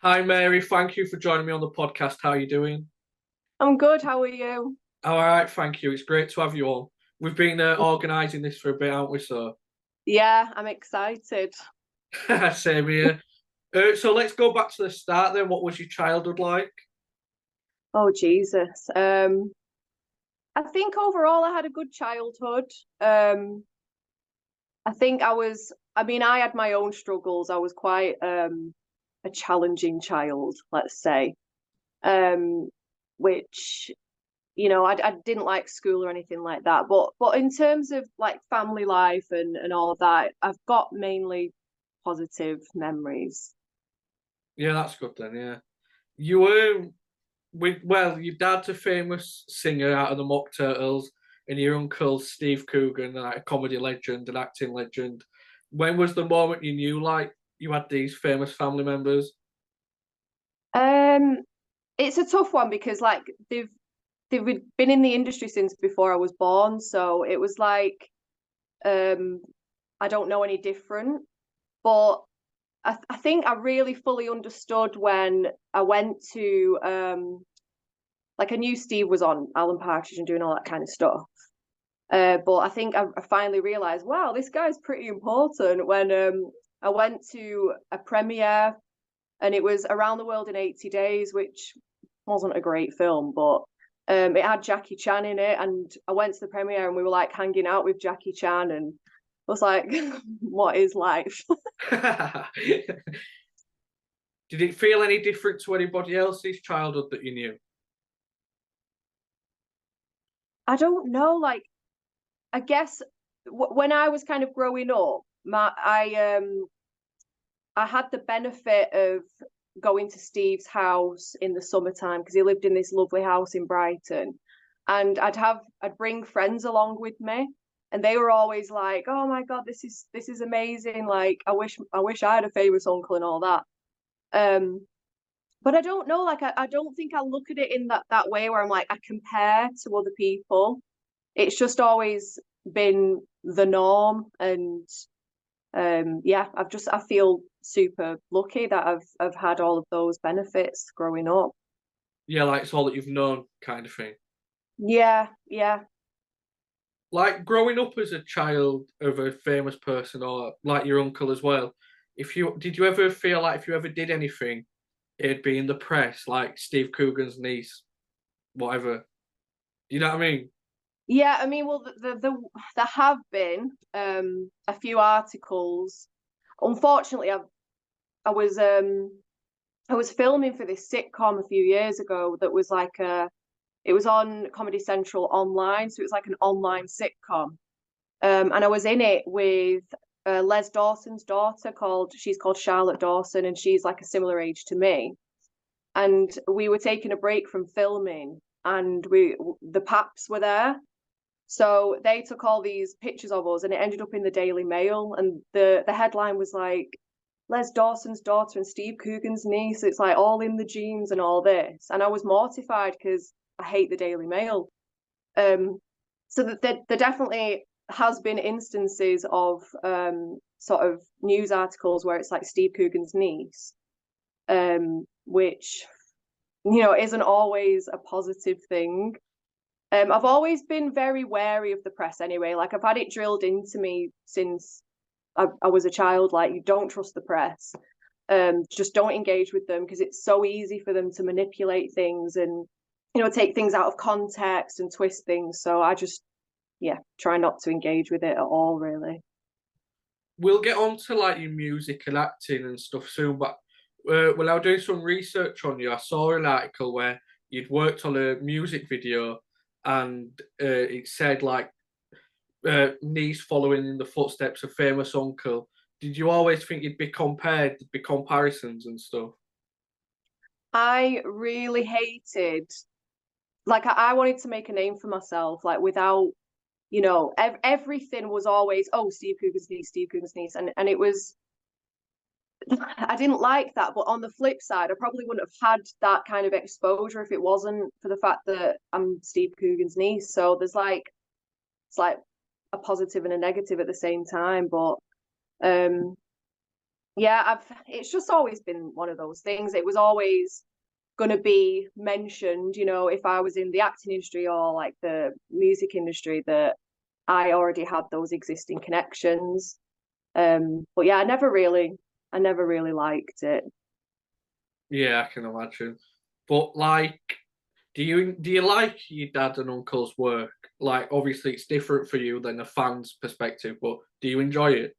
Hi Mary, thank you for joining me on the podcast. How are you doing? I'm good. How are you? All right, thank you. It's great to have you on. We've been organising this for a bit, haven't we? So, Yeah, I'm excited. same here. So let's go back to the start then. What was your childhood like? Oh, Jesus. I think overall I had a good childhood. Um, I think I had my own struggles. I was quite a challenging child, let's say. Um, which, I didn't like school or anything like that. But in terms of like family life and all of that, I've got mainly positive memories. Yeah, that's good then. Yeah, you were your dad's a famous singer out of the Mock Turtles, and your uncle Steve Coogan, like a comedy legend, an acting legend. When was the moment you knew like you had these famous family members? Um, it's a tough one because like they've been in the industry since before I was born, so it was like um I don't know any different. But I think I really fully understood when I went to like I knew Steve was on Alan Partridge and doing all that kind of stuff. But I think I finally realized, wow, this guy's pretty important when I went to a premiere and it was Around the World in 80 Days, which wasn't a great film, but it had Jackie Chan in it. And I went to the premiere and we were like hanging out with Jackie Chan, and I was like, what is life? Did it feel any different to anybody else's childhood that you knew? I don't know. Like, I guess when I was kind of growing up, I had the benefit of going to Steve's house in the summertime because he lived in this lovely house in Brighton. And I'd bring friends along with me. And they were always like, "Oh my God, this is amazing. Like I wish I had a famous uncle and all that." Um, but I don't know, like I don't think I look at it in that way where I'm like I compare to other people. It's just always been the norm, and yeah, I feel super lucky that I've had all of those benefits growing up. Yeah, like it's all that you've known kind of thing. Yeah, yeah. Like growing up as a child of a famous person or like your uncle as well, if you did you ever feel like if you ever did anything, it'd be in the press, like Steve Coogan's niece, whatever. You know what I mean? Yeah, I mean, well, there have been a few articles. Unfortunately, I was um I was filming for this sitcom a few years ago that was like it was on Comedy Central online, so it was like an online sitcom. And I was in it with Les Dawson's daughter she's called Charlotte Dawson, and she's like a similar age to me. And we were taking a break from filming, and the paps were there, so they took all these pictures of us, and it ended up in the Daily Mail. And the headline was like Les Dawson's daughter and Steve Coogan's niece. It's like all in the genes and all this. And I was mortified because I hate the Daily Mail. Um, so that there definitely has been instances of sort of news articles where it's like Steve Coogan's niece, which isn't always a positive thing. I've always been very wary of the press anyway. Like I've had it drilled into me since I was a child. Like you don't trust the press. Just don't engage with them because it's so easy for them to manipulate things and take things out of context and twist things. So I just try not to engage with it at all, really. We'll get on to like your music and acting and stuff soon, but when I was doing some research on you, I saw an article where you'd worked on a music video and it said like niece following in the footsteps of famous uncle. Did you always think you'd be compared, there'd be comparisons and stuff? I really hated, like, I wanted to make a name for myself, like, without, everything was always, oh, Steve Coogan's niece, Steve Coogan's niece. And it was, I didn't like that. But on the flip side, I probably wouldn't have had that kind of exposure if it wasn't for the fact that I'm Steve Coogan's niece. So it's like a positive and a negative at the same time. But um, Yeah, it's just always been one of those things. It was always going to be mentioned, if I was in the acting industry or like the music industry, that I already had those existing connections. But yeah, I never really liked it. Yeah, I can imagine. But like, do you like your dad and uncle's work? Like, obviously, it's different for you than a fan's perspective, but do you enjoy it?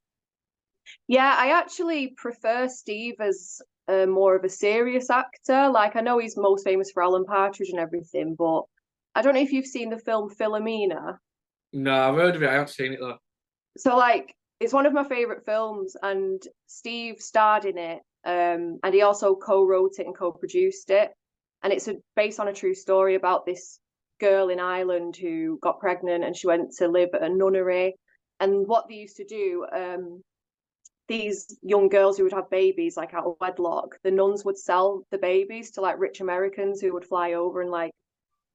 Yeah, I actually prefer Steve as more of a serious actor. Like, I know he's most famous for Alan Partridge and everything, but I don't know if you've seen the film Philomena. No, I've heard of it. I haven't seen it though. So, like, it's one of my favorite films, and Steve starred in it, and he also co-wrote it and co-produced it. And it's based on a true story about this girl in Ireland who got pregnant and she went to live at a nunnery. And what they used to do, these young girls who would have babies like out of wedlock, the nuns would sell the babies to like rich Americans who would fly over and like.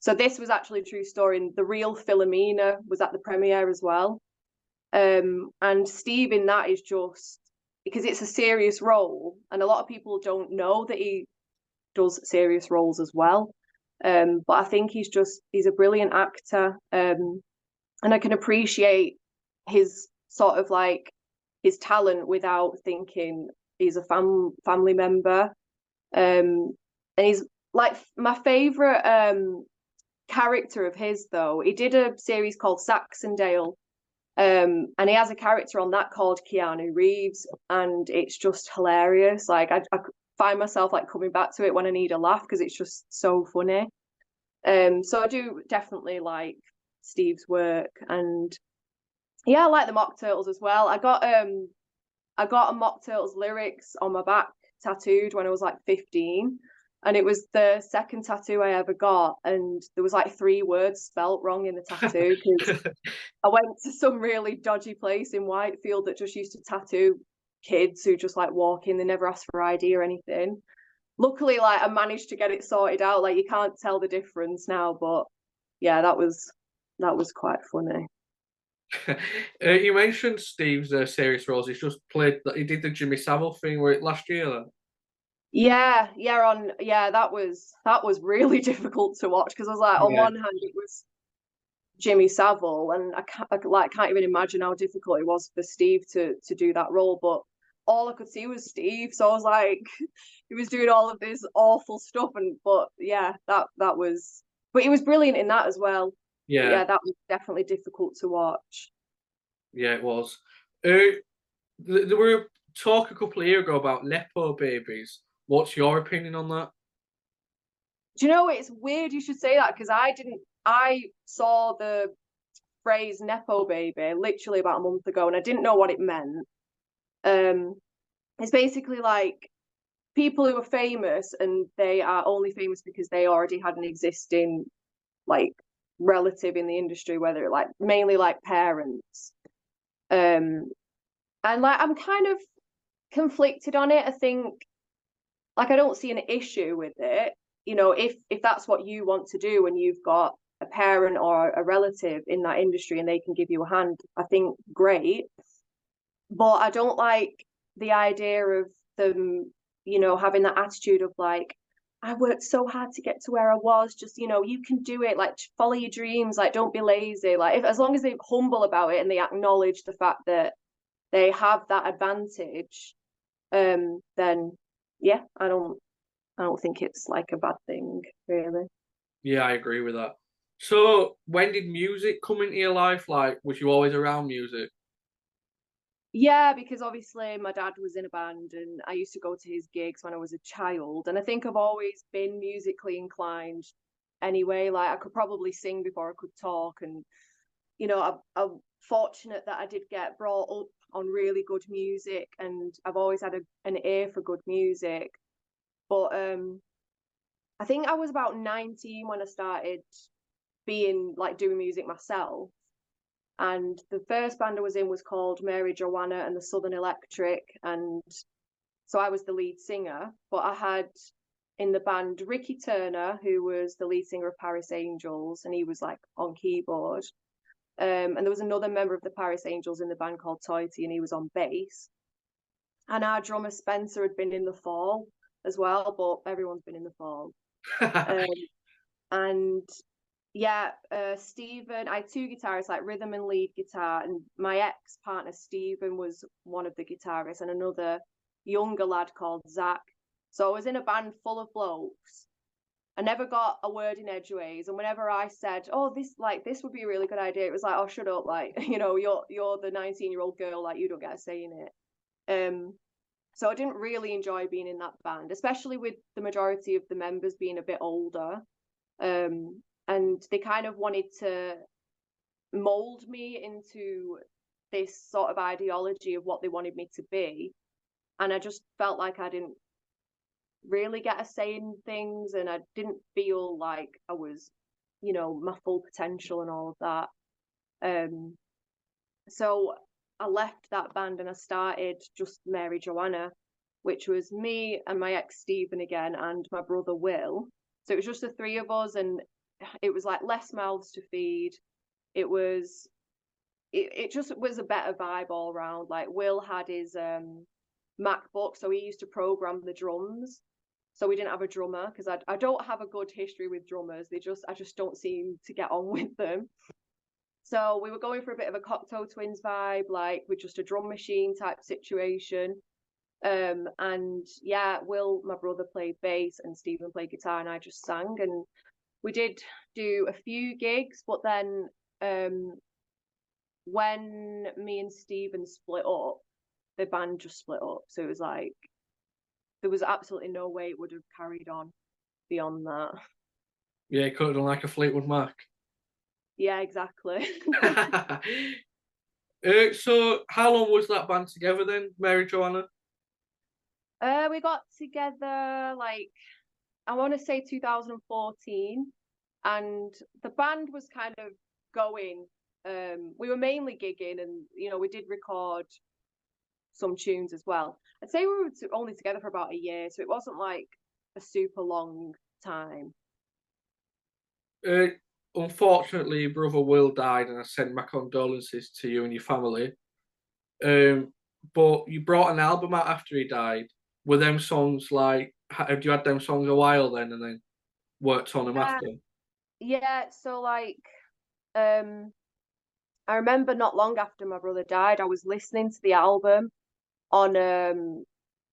So this was actually a true story, and the real Philomena was at the premiere as well. And Steve in that is just because it's a serious role, and a lot of people don't know that he does serious roles as well. But I think he's a brilliant actor, and I can appreciate his sort of like his talent without thinking he's a family member. And he's like my favorite character of his though. He did a series called Saxondale, and he has a character on that called Keanu Reeves, and it's just hilarious. Like I find myself like coming back to it when I need a laugh because it's just so funny. So I do definitely like Steve's work, and yeah, I like the Mock Turtles as well. I got a Mock Turtles lyrics on my back tattooed when I was like 15. And it was the second tattoo I ever got. And there was like 3 words spelt wrong in the tattoo because I went to some really dodgy place in Whitefield that just used to tattoo kids who just like walk in, they never ask for ID or anything. Luckily, like I managed to get it sorted out. Like you can't tell the difference now, but yeah, that was quite funny. You mentioned Steve's serious roles. He's just played. He did the Jimmy Savile thing where it last year. Then. Yeah, that was really difficult to watch because I was like, on Yeah, one hand, it was Jimmy Savile, and I can't even imagine how difficult it was for Steve to do that role. But all I could see was Steve, so I was like, he was doing all of this awful stuff, and but yeah, that was, but he was brilliant in that as well. But yeah, yeah, that was definitely difficult to watch. yeah. It was. Uh, there were talk a couple of years ago about nepo babies. What's your opinion on that? Do you know it's weird you should say that because I saw the phrase nepo baby literally about a month ago and I didn't know what it meant. Um, it's basically like people who are famous and they are only famous because they already had an existing like relative in the industry, whether like mainly like parents. Um, and like I'm kind of conflicted on it. I think like I don't see an issue with it. If that's what you want to do and you've got a parent or a relative in that industry and they can give you a hand, I think great. But I don't like the idea of them, having that attitude of like, I worked so hard to get to where I was. Just, you can do it. Like, follow your dreams. Like, don't be lazy. Like, as long as they're humble about it and they acknowledge the fact that they have that advantage, then yeah, I don't think it's like a bad thing, really. Yeah, I agree with that. So, when did music come into your life? Like, was you always around music? Yeah, because obviously my dad was in a band and I used to go to his gigs when I was a child. And I think I've always been musically inclined anyway. Like I could probably sing before I could talk. And, I'm fortunate that I did get brought up on really good music and I've always had an ear for good music. But I think I was about 19 when I started being like doing music myself. And the first band I was in was called Mary Joanna and the Southern Electric, and so I was the lead singer. But I had in the band Ricky Turner, who was the lead singer of Paris Angels, and he was like on keyboard. And there was another member of the Paris Angels in the band called Toity, and he was on bass. and our drummer Spencer had been in the fall as well, but everyone's been in the fall. And yeah, Stephen, I had two guitarists, like rhythm and lead guitar, and my ex-partner Stephen was one of the guitarists, and another younger lad called Zach. So I was in a band full of blokes. I never got a word in edgeways, and whenever I said, "Oh, this would be a really good idea," it was like, "Oh, shut up! Like, you're the 19-year-old girl, like you don't get a say in it." So I didn't really enjoy being in that band, especially with the majority of the members being a bit older. And they kind of wanted to mold me into this sort of ideology of what they wanted me to be. And I just felt like I didn't really get a say in things, and I didn't feel like I was, my full potential and all of that. So I left that band and I started just Mary Joanna, which was me and my ex Stephen again and my brother Will. So it was just the three of us, and it was like less mouths to feed. It just was a better vibe all around. Like Will had his MacBook, so he used to program the drums. So we didn't have a drummer because I don't have a good history with drummers. I just don't seem to get on with them. So we were going for a bit of a Cocteau Twins vibe, like with just a drum machine type situation. And yeah, Will, my brother, played bass and Stephen played guitar, and I just sang. And we did do a few gigs, but then when me and Stephen split up, the band just split up. So it was like there was absolutely no way it would have carried on beyond that. Yeah, it could have done like a Fleetwood Mac. Yeah, exactly. So how long was that band together then, Mary Joanna? We got together like I want to say 2014, and the band was kind of going. We were mainly gigging, and we did record some tunes as well. I'd say we were only together for about a year, so it wasn't like a super long time. Uh, Unfortunately, your brother Will died, and I send my condolences to you and your family. Um, but you brought an album out after he died. Were them songs like, have you had them songs a while then and then worked on them Yeah, after? yeah. So like, um, I remember not long after my brother died, I was listening to the album on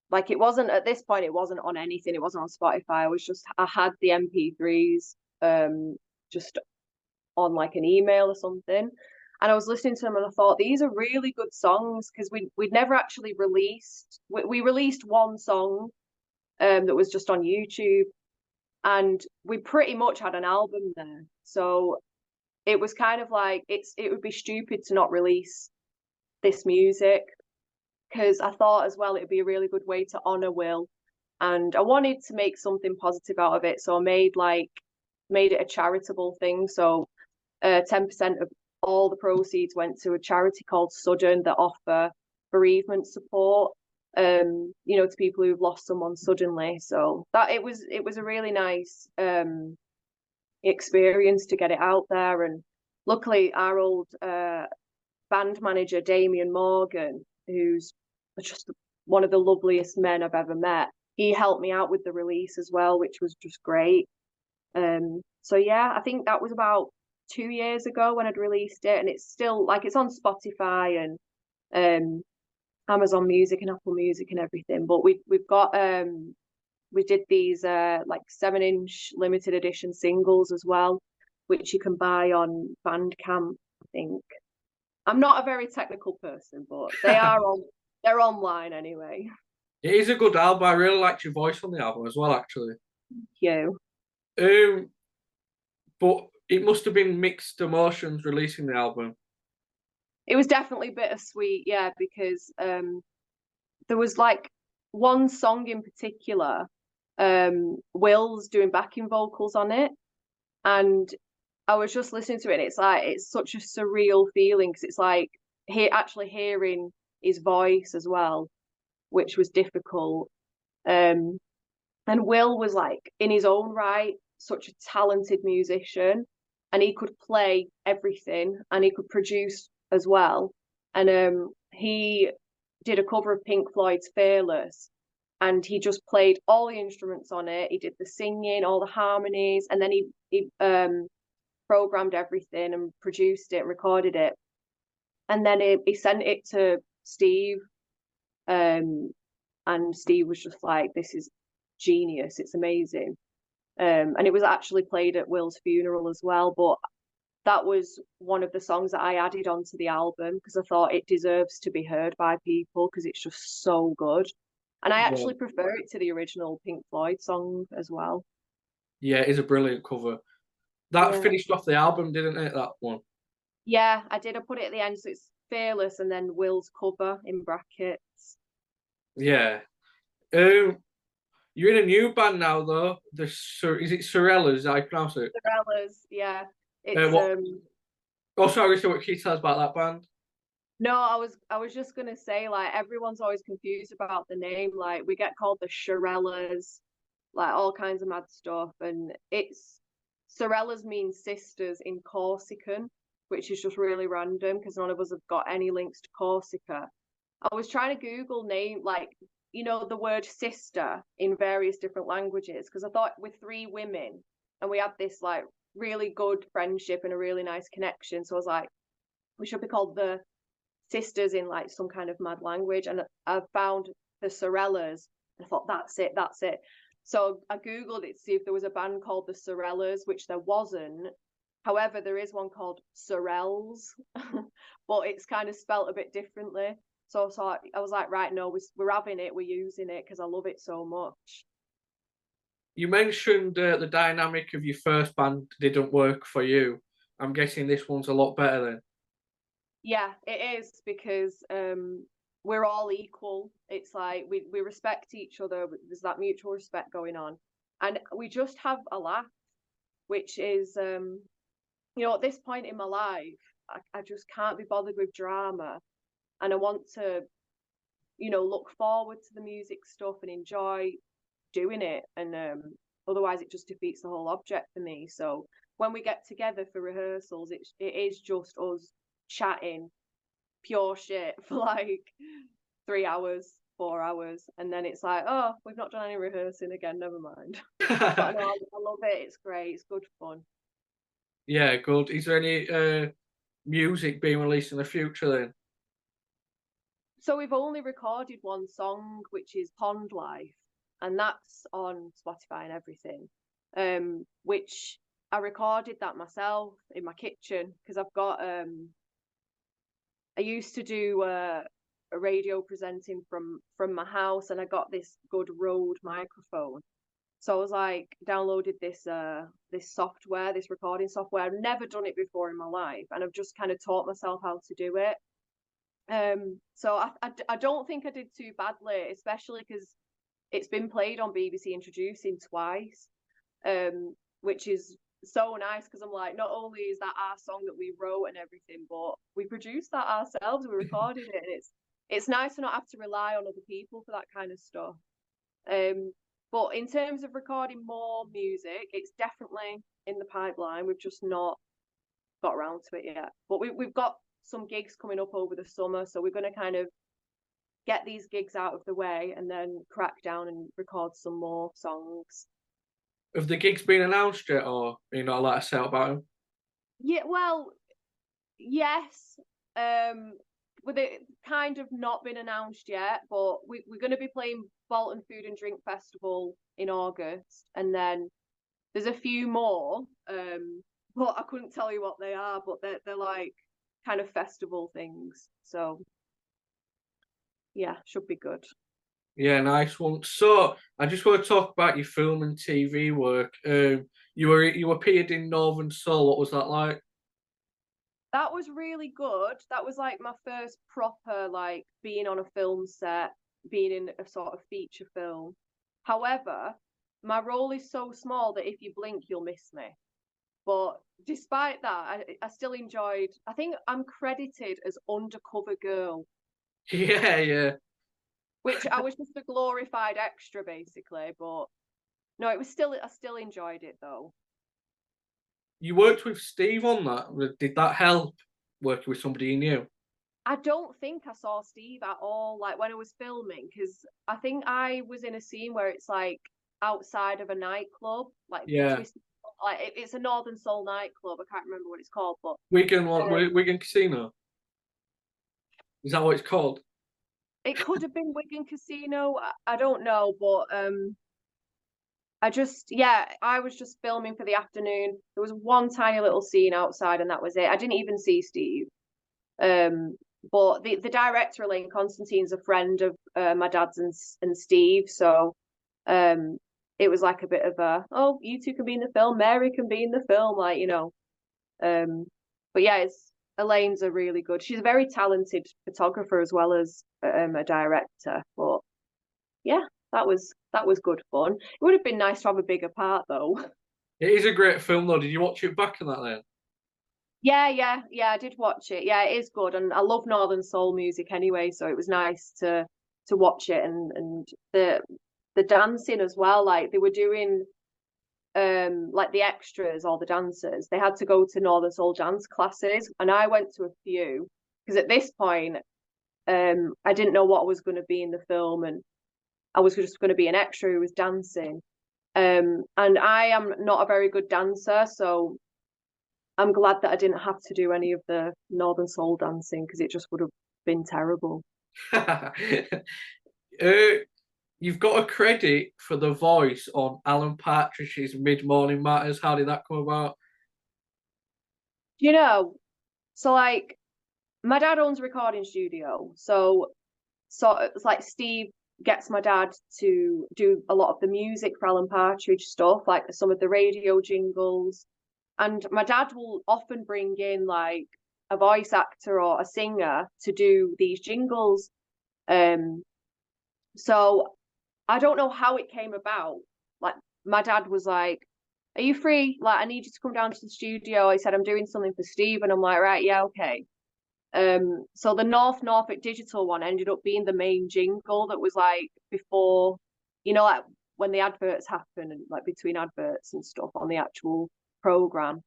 like it wasn't at this point it wasn't on anything, it wasn't on Spotify. I had the MP3s just on like an email or something. And I was listening to them and I thought these are really good songs because we'd never actually we released one song that was just on YouTube, and we pretty much had an album there. So it was kind of like it would be stupid to not release this music, because I thought as well it would be a really good way to honor Will, and I wanted to make something positive out of it. So I made it a charitable thing. So 10% of all the proceeds went to a charity called Sudden that offer bereavement support, to people who've lost someone suddenly. So that it was a really nice experience to get it out there. And luckily our old band manager Damien Morgan, who's just one of the loveliest men I've ever met, he helped me out with the release as well, which was just great. So yeah, I think that was about 2 years ago when I'd released it, and it's still like it's on Spotify and Amazon Music and Apple Music and everything. But we've got we did these like 7-inch limited edition singles as well, which you can buy on Bandcamp, I think. I'm not a very technical person, but they're online anyway. It is a good album. I really liked your voice on the album as well, actually. Thank you. Um, but it must have been mixed emotions releasing the album. It was definitely bittersweet, yeah, because there was like one song in particular, Will's doing backing vocals on it, and I was just listening to it, and it's such a surreal feeling because it's like actually hearing his voice as well, which was difficult. And Will was like in his own right such a talented musician, and he could play everything and he could produce as well. And he did a cover of Pink Floyd's Fearless, and he just played all the instruments on it. He did the singing, all the harmonies, and then he programmed everything and produced it and recorded it. And then he sent it to Steve, and Steve was just like, "This is genius! It's amazing." And it was actually played at Will's funeral as well. But that was one of the songs that I added onto the album because I thought it deserves to be heard by people because it's just so good. And I Yeah, actually prefer it to the original Pink Floyd song as well. yeah, it is a brilliant cover. That Yeah. finished off the album, didn't it? That one. Yeah, I did. I put it at the end, so it's Fearless and then Will's cover in brackets. Yeah. You're in a new band now, though. Is it Sorellas? I pronounce it. Sorellas, yeah. It's What? Oh, sorry. So, what can you tell us about that band? no, I was just gonna say like everyone's always confused about the name. Like we get called the Shirellas, like all kinds of mad stuff, and it's Sorellas means sisters in Corsican, which is just really random because none of us have got any links to Corsica. I was trying to Google name like the word sister in various different languages because I thought we're three women and we had this like really good friendship and a really nice connection. So I was like, we should be called the sisters in like some kind of mad language. And I found the Sorellas and I thought, that's it, that's it. So I Googled it to see if there was a band called the Sorellas, which there wasn't. However, there is one called Sorels, but it's kind of spelt a bit differently. So I was like, right, no, we're having it, we're using it because I love it so much. You mentioned the dynamic of your first band didn't work for you. I'm guessing this one's a lot better then. Yeah, it is because we're all equal. It's like we respect each other. There's that mutual respect going on, and we just have a laugh, which is at this point in my life, I just can't be bothered with drama, and I want to look forward to the music stuff and enjoy doing it, and otherwise it just defeats the whole object for me. So when we get together for rehearsals, it is just us chatting pure shit for like 3 hours, 4 hours, and then it's like, oh, we've not done any rehearsing again, never mind. But no, I love it. It's great. It's good fun. Yeah, good. Is there any music being released in the future then? So we've only recorded one song, which is Pond Life, and that's on Spotify and everything. Which I recorded that myself in my kitchen because I've got I used to do a radio presenting from my house, and I got this good Rode microphone. So I was like, downloaded this software, this recording software. I've never done it before in my life, and I've just kind of taught myself how to do it. So I don't think I did too badly, especially because it's been played on BBC Introducing twice, which is so nice because I'm like, not only is that our song that we wrote and everything, but we produced that ourselves, we recorded it, and it's nice to not have to rely on other people for that kind of stuff. But in terms of recording more music, it's definitely in the pipeline. We've just not got around to it yet. But we've got some gigs coming up over the summer, so we're going to kind of get these gigs out of the way and then crack down and record some more songs. Have the gigs been announced yet, or are you not allowed to say about them? Yeah, well, yes. With it kind of not been announced yet, but we're going to be playing Bolton Food and Drink Festival in August, and then there's a few more, but I couldn't tell you what they are, but they're like kind of festival things. So yeah, should be good. Yeah, nice one. So I just want to talk about your film and TV work. You appeared in Northern Soul. What was that like? That was really good. That was like my first proper like being on a film set, being in a sort of feature film. However, my role is so small that if you blink, you'll miss me. But despite that, I still enjoyed. I think I'm credited as undercover girl, Yeah, yeah. which I was just a glorified extra basically. But no, it was still. I still enjoyed it though. You worked with Steve on that. Did that help working with somebody you knew? I don't think I saw Steve at all, like when I was filming, because I think I was in a scene where it's like outside of a nightclub, like the Yeah, twist, like it's a Northern Soul nightclub. I can't remember what it's called, but Wigan Casino. Is that what it's called? it could have been Wigan Casino. I don't know, but I was just filming for the afternoon. There was one tiny little scene outside, and that was it. I didn't even see Steve. Um, but the director, Elaine Constantine's a friend of my dad's and Steve, so um, it was like a bit of a, oh, you two can be in the film, Mary can be in the film, like, you know. Um, but yeah, it's Elaine's a really good. She's a very talented photographer as well as a director. But yeah, that was good fun. It would have been nice to have a bigger part though. It is a great film though. Did you watch it back in that then? Yeah, I did watch it. Yeah, it is good, and I love Northern Soul music anyway, so it was nice to watch it and the dancing as well. Like they were doing like the extras or the dancers, they had to go to Northern Soul dance classes, and I went to a few because at this point, I didn't know what was going to be in the film, and I was just going to be an extra who was dancing. And I am not a very good dancer, so I'm glad that I didn't have to do any of the Northern Soul dancing because it just would have been terrible. You've got a credit for the voice on Alan Partridge's Mid Morning Matters. How did that come about? You know, so like my dad owns a recording studio, so it's like Steve gets my dad to do a lot of the music for Alan Partridge stuff, like some of the radio jingles. And my dad will often bring in like a voice actor or a singer to do these jingles. Um, so I don't know how it came about. Like my dad was like, "Are you free? Like I need you to come down to the studio." I said, "I'm doing something for Steve," and I'm like, "Right, yeah, okay." So the North Norfolk digital one ended up being the main jingle that was like before, like when the adverts happen and like between adverts and stuff on the actual program.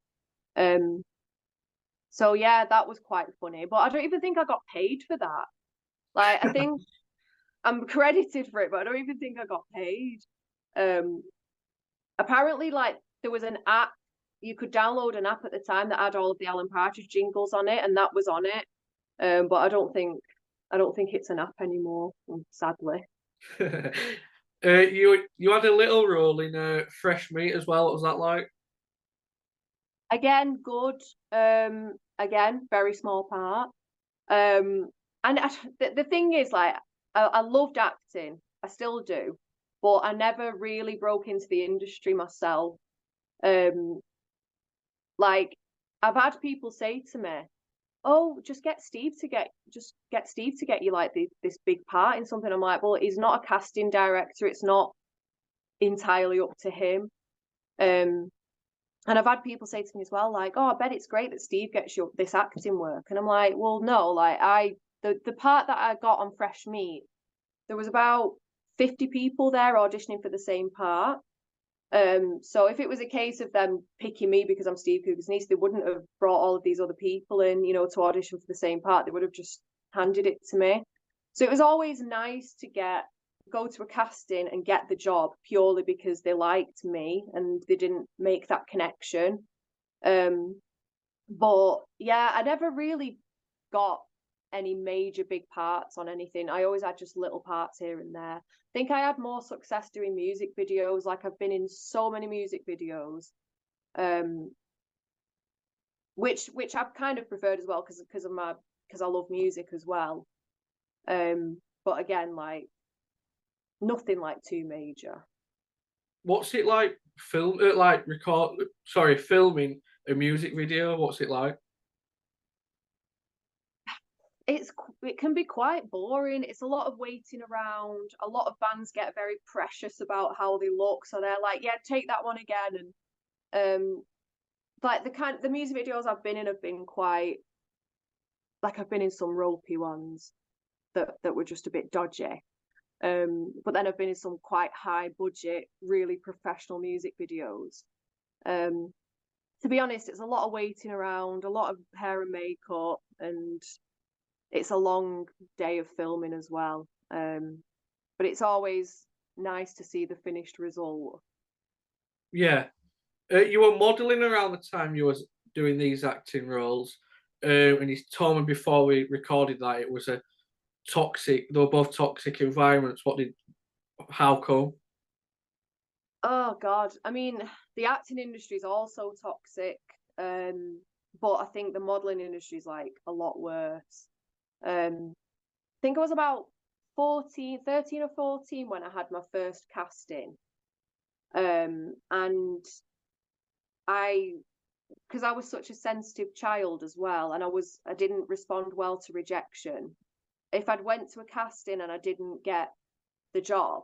Um, so yeah, that was quite funny, but I don't even think I got paid for that. Like I think I'm credited for it, but I don't even think I got paid. Um, Apparently, like there was an app you could download an app at the time that had all of the Alan Partridge jingles on it, and that was on it. But I don't think it's an app anymore, sadly. You had a little role in Fresh Meat as well. What was that like? Again, good. Again, very small part. And the thing is, like, I loved acting. I still do, but I never really broke into the industry myself. Um, like, I've had people say to me, "Oh, just get Steve to get you like this big part in something." I'm like, "Well, he's not a casting director. It's not entirely up to him." Um, and I've had people say to me as well, like, "Oh, I bet it's great that Steve gets you this acting work." And I'm like, "Well, no, like the part that I got on Fresh Meat, there was about 50 people there auditioning for the same part. So if it was a case of them picking me because I'm Steve Coogan's niece, they wouldn't have brought all of these other people in, to audition for the same part. They would have just handed it to me. So it was always nice to go to a casting and get the job purely because they liked me and they didn't make that connection. Um, but yeah, I never really got any major big parts on anything. I always had just little parts here and there. I think I had more success doing music videos. Like I've been in so many music videos, um, which I've kind of preferred as well because I love music as well. But again, like nothing like too major. What's it like filming a music video? What's it like? It can be quite boring. It's a lot of waiting around. A lot of bands get very precious about how they look, so they're like, "Yeah, take that one again." And like the music videos I've been in have been quite like I've been in some ropey ones that were just a bit dodgy. But then I've been in some quite high budget, really professional music videos. Um, to be honest, it's a lot of waiting around, a lot of hair and makeup, and it's a long day of filming as well. But it's always nice to see the finished result. Yeah. You were modelling around the time you was doing these acting roles, and you told me before we recorded that it was a toxic. They were both toxic environments. How come? Oh God, I mean, the acting industry is also toxic, but I think the modeling industry is like a lot worse. I think I was about 13 or 14 when I had my first casting. And because I was such a sensitive child as well, and I didn't respond well to rejection. If I'd went to a casting and I didn't get the job,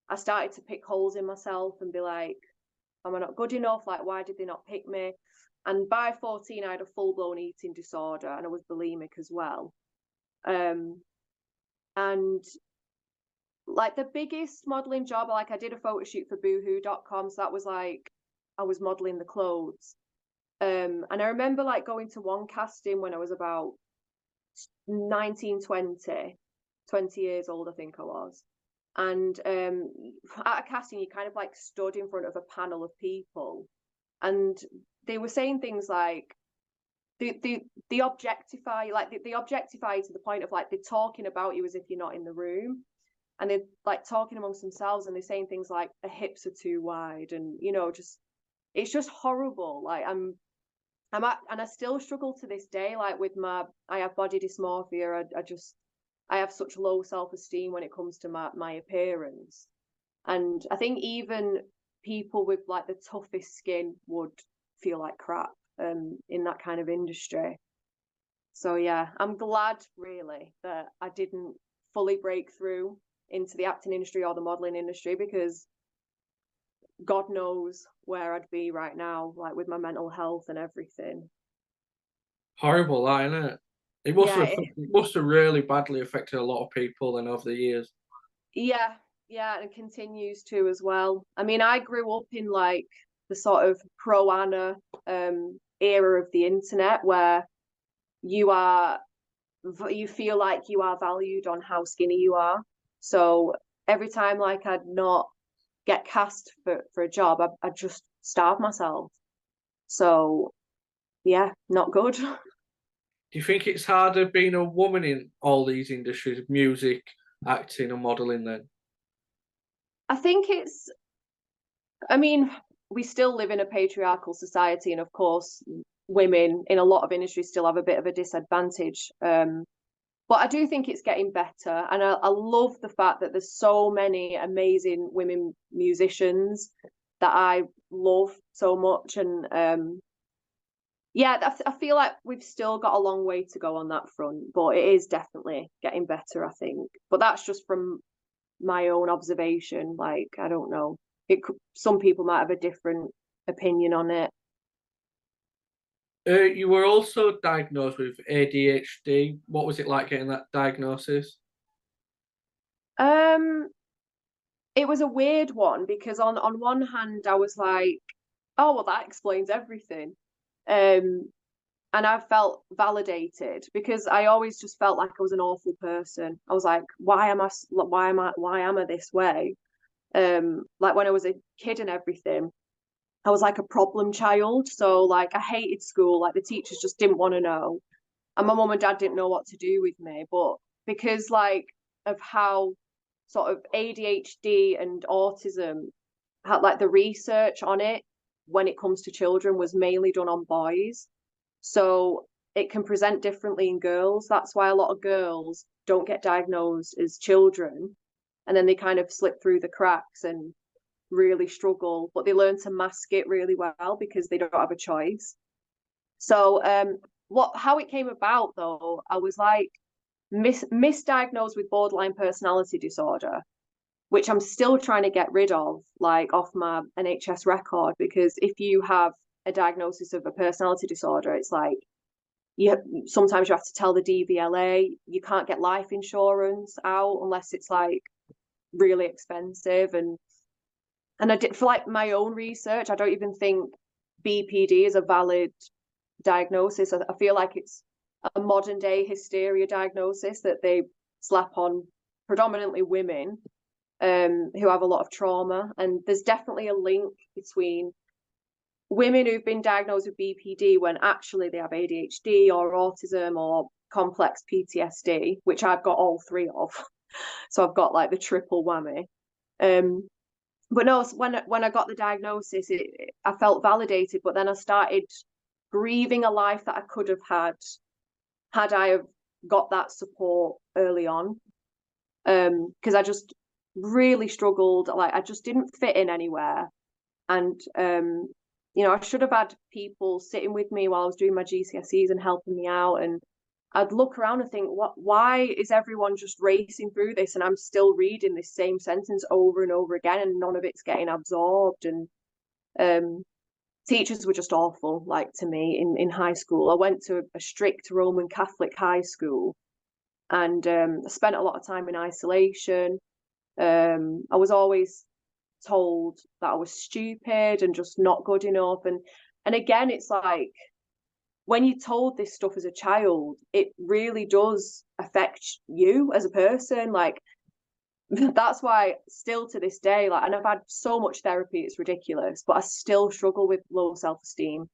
I started to pick holes in myself and be like, am I not good enough? Like, why did they not pick me? And by 14, I had a full-blown eating disorder and I was bulimic as well. And like the biggest modeling job, like I did a photo shoot for boohoo.com. So that was like, I was modeling the clothes. And I remember like going to one casting when I was about 19, 20 years old, I think I was. And at a casting, you kind of like stood in front of a panel of people, and they were saying things like they objectify you, like they objectify you to the point of like they're talking about you as if you're not in the room, and they're like talking amongst themselves, and they're saying things like her hips are too wide, and just it's just horrible. Like and I still struggle to this day, like with I have body dysmorphia. I have such low self-esteem when it comes to my appearance. And I think even people with like the toughest skin would feel like crap in that kind of industry. So yeah, I'm glad really that I didn't fully break through into the acting industry or the modeling industry, because God knows where I'd be right now, like with my mental health and everything. Horrible, that, isn't it? Yeah, It must have really badly affected a lot of people then over the years. yeah, yeah, and continues to as well. I mean, I grew up in like the sort of pro Anna era of the internet, where you are you feel like you are valued on how skinny you are. So every time like I'd not get cast for a job, I'd just starve myself. So yeah, not good. Do you think it's harder being a woman in all these industries, music, acting, and modelling then? I think I mean, we still live in a patriarchal society, and of course, women in a lot of industries still have a bit of a disadvantage. But I do think it's getting better, and I love the fact that there's so many amazing women musicians that I love so much. And yeah, I feel like we've still got a long way to go on that front, but it is definitely getting better, I think. But that's just from my own observation. Like, I don't know. Some people might have a different opinion on it. You were also diagnosed with ADHD. What was it like getting that diagnosis? Um, it was a weird one because on one hand I was like, oh well, that explains everything. Um, and I felt validated because I always just felt like I was an awful person. I was like, why am I this way? Like when I was a kid and everything, I was like a problem child. So like I hated school. Like the teachers just didn't want to know, and my mum and dad didn't know what to do with me. But because like of how sort of ADHD and autism had like the research on it when it comes to children was mainly done on boys. So it can present differently in girls. That's why a lot of girls don't get diagnosed as children, and then they kind of slip through the cracks and really struggle, but they learn to mask it really well because they don't have a choice. So how it came about though, I was like misdiagnosed with borderline personality disorder, which I'm still trying to get rid of, like off my NHS record, because if you have a diagnosis of a personality disorder, it's like sometimes you have to tell the DVLA you can't get life insurance out unless it's like really expensive. And I did for like my own research, I don't even think BPD is a valid diagnosis. I feel like it's a modern day hysteria diagnosis that they slap on predominantly women who have a lot of trauma. And there's definitely a link between women who've been diagnosed with BPD when actually they have ADHD or autism or complex PTSD, which I've got all three of. So I've got like the triple whammy. But no, when I got the diagnosis, I felt validated. But then I started grieving a life that I could have had I have got that support early on. Because I just really struggled. Like I just didn't fit in anywhere, and I should have had people sitting with me while I was doing my GCSEs and helping me out. And I'd look around and think, why is everyone just racing through this and I'm still reading this same sentence over and over again and none of it's getting absorbed? And teachers were just awful, like to me in high school. I went to a strict Roman Catholic high school and I spent a lot of time in isolation. I was always told that I was stupid and just not good enough. And again, it's like, when you're told this stuff as a child, it really does affect you as a person. Like that's why still to this day, like, and I've had so much therapy, it's ridiculous, but I still struggle with low self-esteem.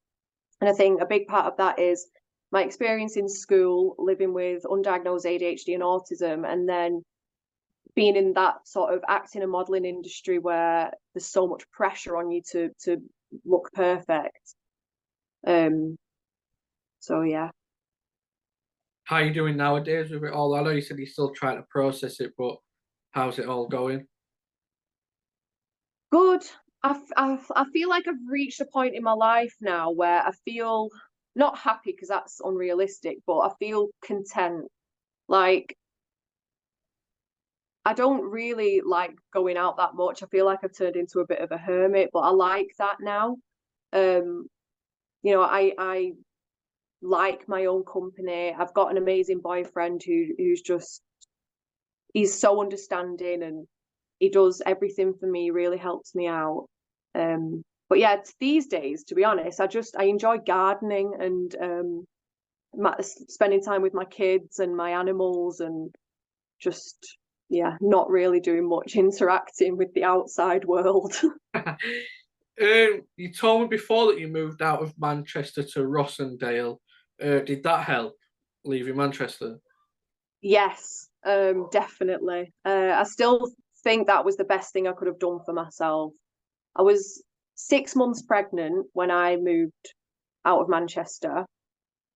And I think a big part of that is my experience in school, living with undiagnosed ADHD and autism, and then being in that sort of acting and modeling industry where there's so much pressure on you to look perfect. So yeah. How are you doing nowadays with it all? I know you said you're still trying to process it, but how's it all going? Good. I feel like I've reached a point in my life now where I feel not happy because that's unrealistic, but I feel content. Like I don't really like going out that much. I feel like I've turned into a bit of a hermit, but I like that now. Um, I like my own company. I've got an amazing boyfriend who's just he's so understanding and he does everything for me, really helps me out. But yeah, these days, to be honest, I enjoy gardening and spending time with my kids and my animals and just not really doing much interacting with the outside world. You told me before that you moved out of Manchester to Rossendale. Did that help leaving Manchester? Yes, definitely. I still think that was the best thing I could have done for myself. I was 6 months pregnant when I moved out of Manchester.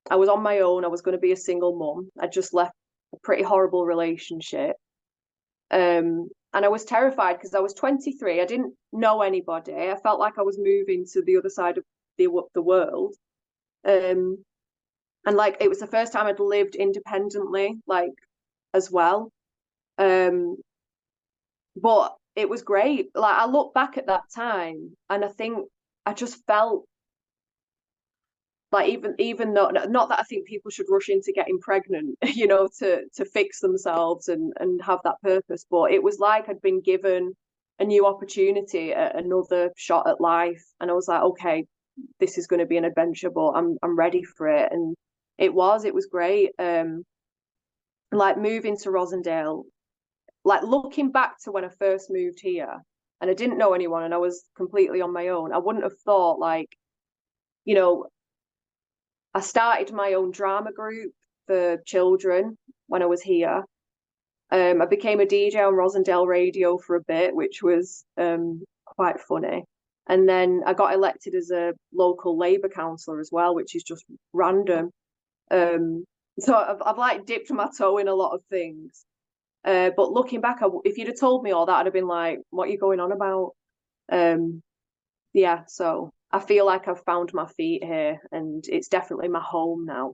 I was on my own. I was going to be a single mum. I just left a pretty horrible relationship. And I was terrified because I was 23. I didn't know anybody. I felt like I was moving to the other side of the world. And like it was the first time I'd lived independently, like as well. But it was great. Like I look back at that time and I think I just felt like even though not that I think people should rush into getting pregnant, to fix themselves and have that purpose, but it was like I'd been given a new opportunity, another shot at life, and I was like, okay, this is going to be an adventure, but I'm ready for it, and it was great. Like moving to Rossendale, like looking back to when I first moved here, and I didn't know anyone, and I was completely on my own. I wouldn't have thought like, I started my own drama group for children when I was here. I became a DJ on Rossendale radio for a bit, which was quite funny. And then I got elected as a local Labour councillor as well, which is just random. So I've like dipped my toe in a lot of things. But looking back, if you'd have told me all that, I'd have been like, what are you going on about? Yeah, so I feel like I've found my feet here and it's definitely my home now.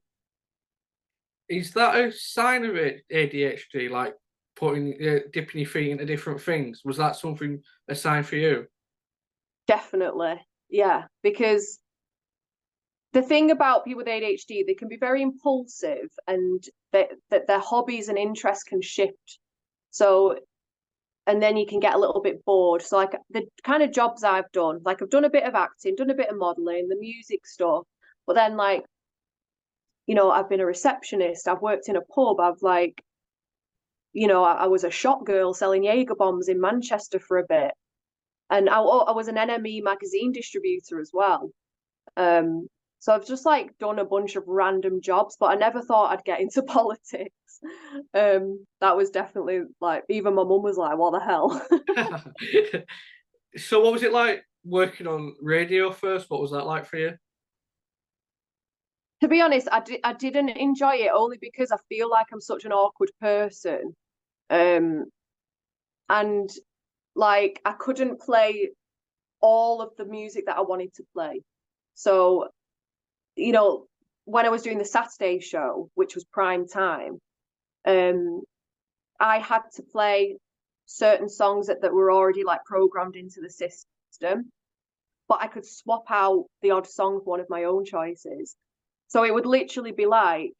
Is that a sign of it, ADHD, like dipping your feet into different things? Was that something, a sign for you? Definitely. Yeah, because the thing about people with ADHD, they can be very impulsive and that their hobbies and interests can shift. So, and then you can get a little bit bored. So, like the kind of jobs I've done, like I've done a bit of acting, done a bit of modeling, the music stuff, but then like you know, I've been a receptionist, I've worked in a pub, I've like, you know, I was a shop girl selling Jaeger bombs in Manchester for a bit. And I was an NME magazine distributor as well. Um, so I've just like done a bunch of random jobs, but I never thought I'd get into politics. That was definitely like, even my mum was like, what the hell? So what was it like working on radio first? What was that like for you? To be honest, I didn't enjoy it only because I feel like I'm such an awkward person. Um, and like I couldn't play all of the music that I wanted to play. So, you know, when I was doing the Saturday show, which was prime time, um, I had to play certain songs that were already like programmed into the system, but I could swap out the odd song for one of my own choices. So it would literally be like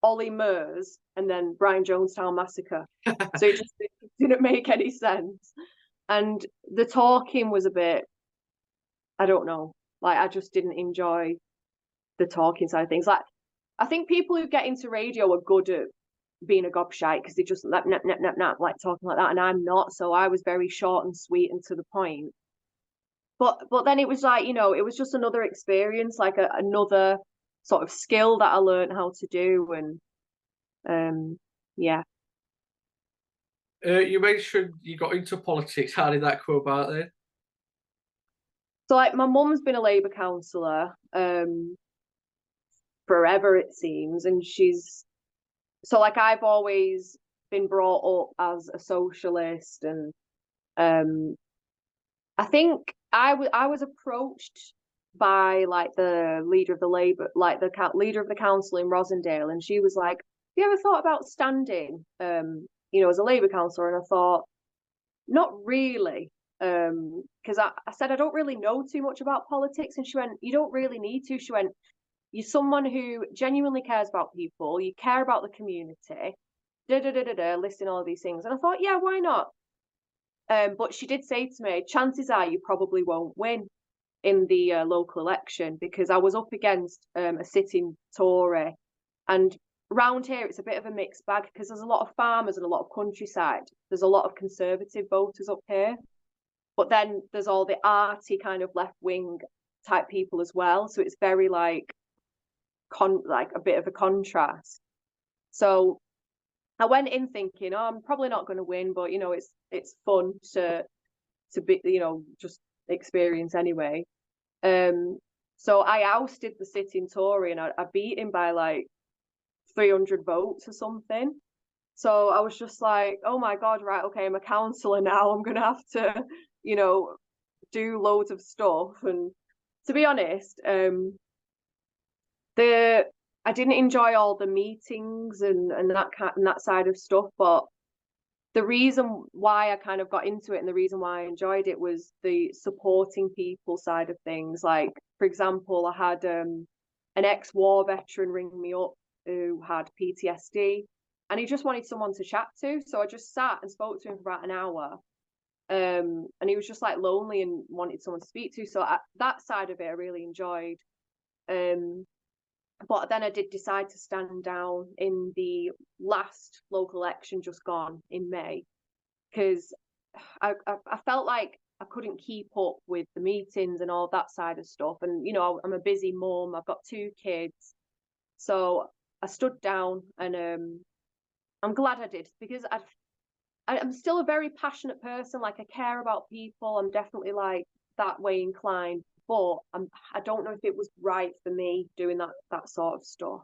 Ollie Murs and then Brian Jonestown Massacre. So it just didn't make any sense. And the talking was a bit, I don't know, like I just didn't enjoy the talking side of things. Like I think people who get into radio are good at being a gobshite because they just like like talking like that, and I'm not. So I was very short and sweet and to the point. But then it was like, you know, it was just another experience, like another sort of skill that I learned how to do, and yeah. You mentioned you got into politics. How did that come about then? So like my mum's been a Labour councillor forever it seems, and she's so like I've always been brought up as a socialist, and um I think I was approached by like the leader of the Labour, like the leader of the council in Rossendale, and she was like, "Have you ever thought about standing, you know, as a Labour councillor?" And I thought, not really, because I said I don't really know too much about politics, and she went, "You don't really need to." She went, "You're someone who genuinely cares about people. You care about the community." Da da da da da, listing all of these things, and I thought, yeah, why not? But she did say to me, chances are you probably won't win in the local election because I was up against a sitting Tory. And round here, it's a bit of a mixed bag because there's a lot of farmers and a lot of countryside. There's a lot of Conservative voters up here. But then there's all the arty kind of left wing type people as well. So it's very like like a bit of a contrast. So I went in thinking, oh, I'm probably not going to win, but you know, it's fun to be, you know, just experience anyway. So I ousted the sitting Tory and I beat him by like 300 votes or something. So I was just like, oh my God, right, okay, I'm a councillor now. I'm gonna have to, you know, do loads of stuff. And to be honest, the I didn't enjoy all the meetings and that side of stuff, but the reason why I kind of got into it and the reason why I enjoyed it was the supporting people side of things. Like, for example, I had an ex-war veteran ring me up who had PTSD and he just wanted someone to chat to. So I just sat and spoke to him for about an hour. And he was just like lonely and wanted someone to speak to. So that side of it I really enjoyed. But then I did decide to stand down in the last local election just gone in May because I felt like I couldn't keep up with the meetings and all that side of stuff. And, you know, I'm a busy mum, I've got 2 kids. So I stood down and I'm glad I did because I'm still a very passionate person. Like I care about people. I'm definitely like that way inclined, but I don't know if it was right for me doing that sort of stuff.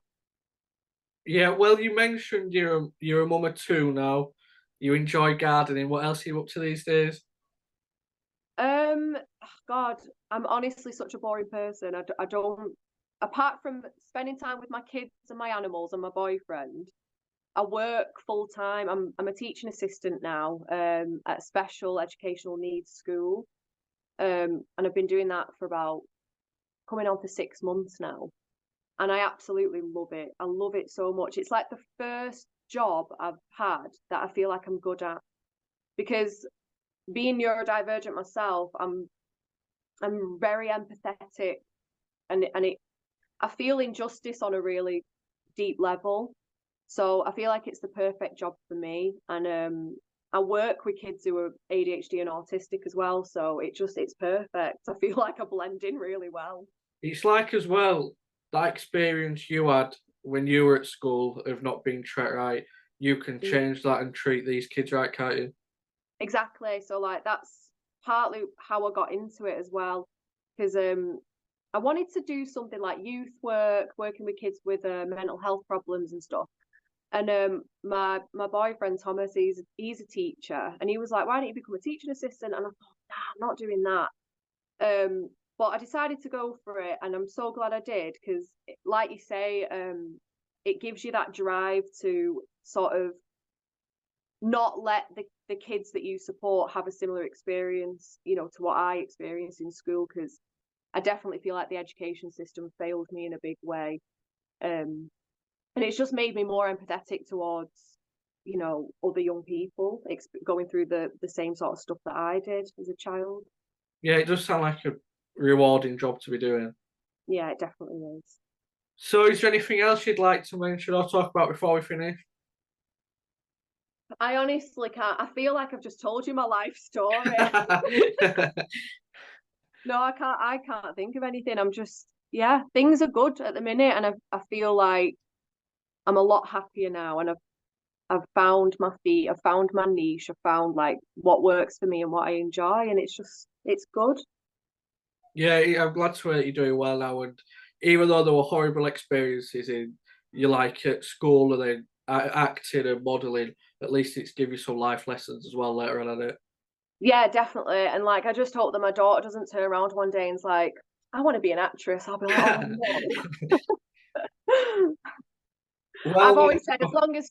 Yeah, well, you mentioned you're a mum of two now. You enjoy gardening. What else are you up to these days? Um, God, I'm honestly such a boring person. I don't, apart from spending time with my kids and my animals and my boyfriend, I work full time. I'm a teaching assistant now, at a special educational needs school. And I've been doing that for about coming on for 6 months now. And I absolutely love it. I love it so much. It's like the first job I've had that I feel like I'm good at because being neurodivergent myself, I'm very empathetic and I feel injustice on a really deep level. So I feel like it's the perfect job for me. And I work with kids who are ADHD and autistic as well. So it's perfect. I feel like I blend in really well. It's like as well that experience you had when you were at school of not being treated right. You can Mm. change that and treat these kids right, can't you? Exactly. So like that's partly how I got into it as well. Because I wanted to do something like youth work, working with kids with mental health problems and stuff. And my boyfriend Thomas, he's a teacher, and he was like, "Why don't you become a teaching assistant?" And I thought, "Nah, I'm not doing that." But I decided to go for it, and I'm so glad I did because, like you say, it gives you that drive to sort of not let the kids that you support have a similar experience, you know, to what I experienced in school. Because I definitely feel like the education system failed me in a big way. Um, and it's just made me more empathetic towards, you know, other young people going through the same sort of stuff that I did as a child. Yeah, it does sound like a rewarding job to be doing. Yeah, it definitely is. So, is there anything else you'd like to mention or talk about before we finish? I honestly can't. I feel like I've just told you my life story. No, I can't think of anything. I'm just, yeah, things are good at the minute, and I feel like I'm a lot happier now, and I've found my feet, I've found my niche, I've found like what works for me and what I enjoy, and it's good. Yeah, I'm glad to hear that you're doing well now. And even though there were horrible experiences in you like at school and then acting and modelling, at least it's give you some life lessons as well later on in it. Yeah, definitely. And like, I just hope that my daughter doesn't turn around one day and's like, I want to be an actress. I'll be like, oh no. Well, I've always said, as long as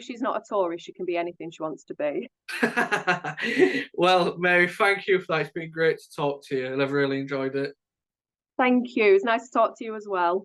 she's not a tourist, she can be anything she wants to be. well, Mary, thank you for that. It's been great to talk to you, and I've really enjoyed it. Thank you. It's nice to talk to you as well.